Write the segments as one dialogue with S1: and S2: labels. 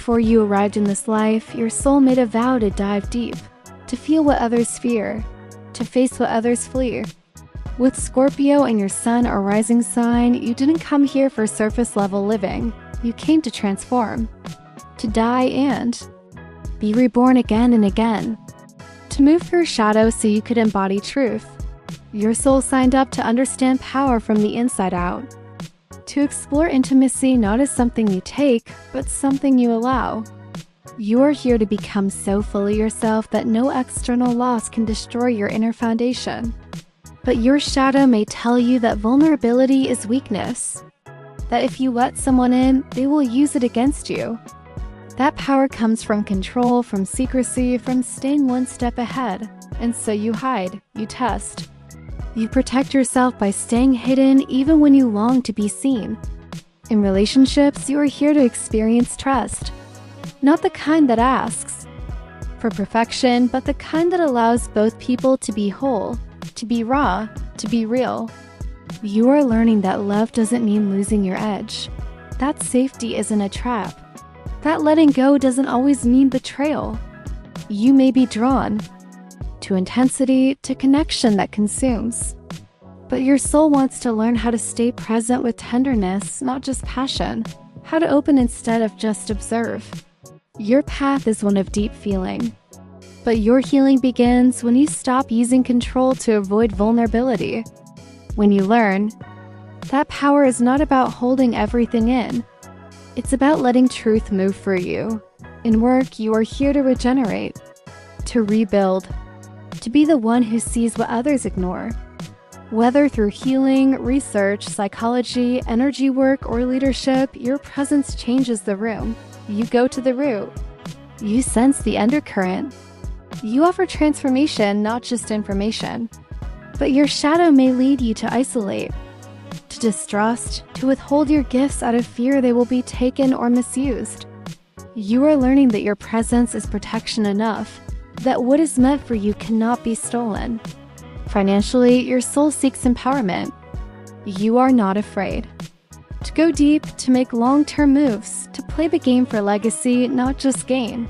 S1: Before you arrived in this life, your soul made a vow to dive deep, to feel what others fear, to face what others flee. With Scorpio and your sun or rising sign, you didn't come here for surface-level living. You came to transform, to die and be reborn again and again, to move through shadow so you could embody truth. Your soul signed up to understand power from the inside out, to explore intimacy not as something you take, but something you allow. You are here to become so fully yourself that no external loss can destroy your inner foundation. But your shadow may tell you that vulnerability is weakness, that if you let someone in, they will use it against you. That power comes from control, from secrecy, from staying one step ahead. And so you hide, you test. You protect yourself by staying hidden even when you long to be seen. In relationships, you are here to experience trust. Not the kind that asks for perfection, but the kind that allows both people to be whole, to be raw, to be real. You are learning that love doesn't mean losing your edge. That safety isn't a trap. That letting go doesn't always mean betrayal. You may be drawn to intensity, to connection that consumes. But your soul wants to learn how to stay present with tenderness, not just passion. How to open instead of just observe. Your path is one of deep feeling. But your healing begins when you stop using control to avoid vulnerability. When you learn that power is not about holding everything in. It's about letting truth move for you. In work, you are here to regenerate, to rebuild, to be the one who sees what others ignore. Whether through healing, research, psychology, energy work, or leadership, your presence changes the room. You go to the root. You sense the undercurrent. You offer transformation, not just information. But your shadow may lead you to isolate, to distrust, to withhold your gifts out of fear they will be taken or misused. You are learning that your presence is protection enough, that what is meant for you cannot be stolen. Financially, your soul seeks empowerment. You are not afraid to go deep, to make long-term moves, to play the game for legacy, not just gain.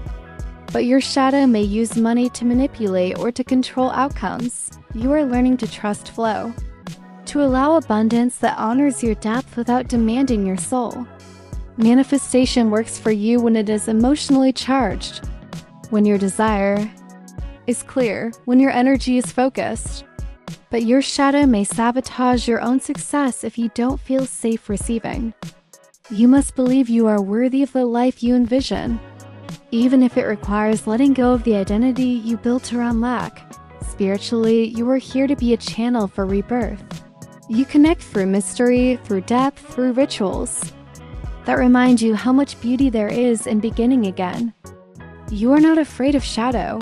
S1: But your shadow may use money to manipulate or to control outcomes. You are learning to trust flow, to allow abundance that honors your depth without demanding your soul. Manifestation works for you when it is emotionally charged, when your desire is clear, when your energy is focused. But your shadow may sabotage your own success if you don't feel safe receiving. You must believe you are worthy of the life you envision, even if it requires letting go of the identity you built around lack. Spiritually, you are here to be a channel for rebirth. You connect through mystery, through depth, through rituals that remind you how much beauty there is in beginning again. You are not afraid of shadow,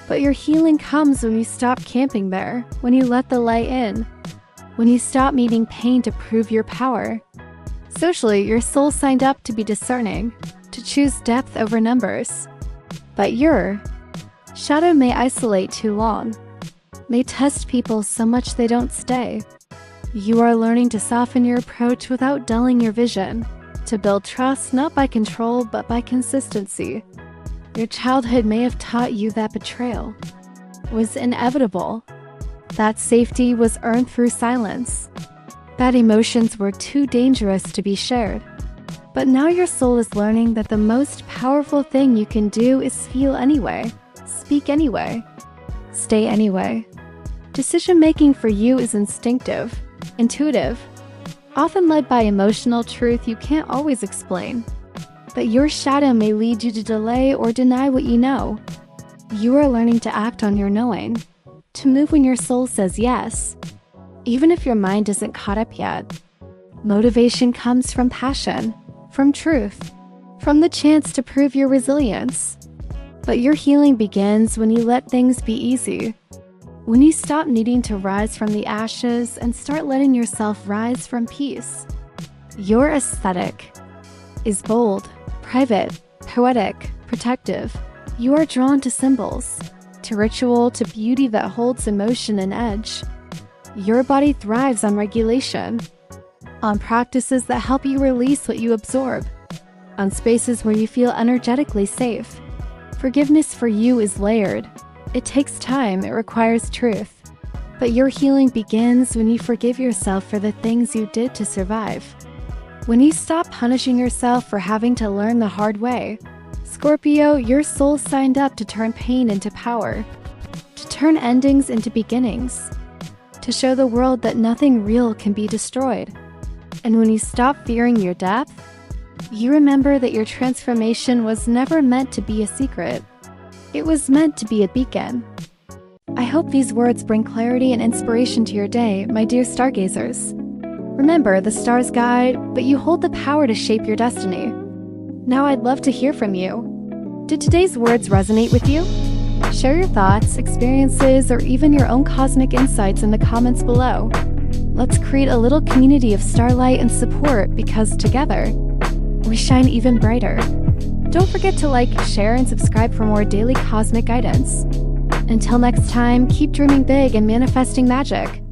S1: but your healing comes when you stop camping there, when you let the light in, when you stop needing pain to prove your power. Socially, your soul signed up to be discerning, to choose depth over numbers. But your shadow may isolate too long, may test people so much they don't stay. You are learning to soften your approach without dulling your vision, to build trust not by control but by consistency. Your childhood may have taught you that betrayal was inevitable, that safety was earned through silence, that emotions were too dangerous to be shared. But now your soul is learning that the most powerful thing you can do is feel anyway, speak anyway, stay anyway. Decision-making for you is instinctive, intuitive, often led by emotional truth you can't always explain. But your shadow may lead you to delay or deny what you know. You are learning to act on your knowing, to move when your soul says yes, even if your mind isn't caught up yet. Motivation comes from passion, from truth, from the chance to prove your resilience. But your healing begins when you let things be easy, when you stop needing to rise from the ashes and start letting yourself rise from peace. Your aesthetic is bold, private, poetic, protective. You are drawn to symbols, to ritual, to beauty that holds emotion and edge. Your body thrives on regulation, on practices that help you release what you absorb. on spaces where you feel energetically safe. Forgiveness for you is layered. It takes time, it requires truth. But your healing begins when you forgive yourself for the things you did to survive. When you stop punishing yourself for having to learn the hard way. Scorpio, your soul signed up to turn pain into power, to turn endings into beginnings, to show the world that nothing real can be destroyed. And when you stop fearing your death, you remember that your transformation was never meant to be a secret. It was meant to be a beacon. I hope these words bring clarity and inspiration to your day, my dear stargazers. Remember, the stars guide, but you hold the power to shape your destiny. Now I'd love to hear from you. Did today's words resonate with you? Share your thoughts, experiences, or even your own cosmic insights in the comments below. Let's create a little community of starlight and support because together, we shine even brighter. Don't forget to like, share, and subscribe for more daily cosmic guidance. Until next time, keep dreaming big and manifesting magic.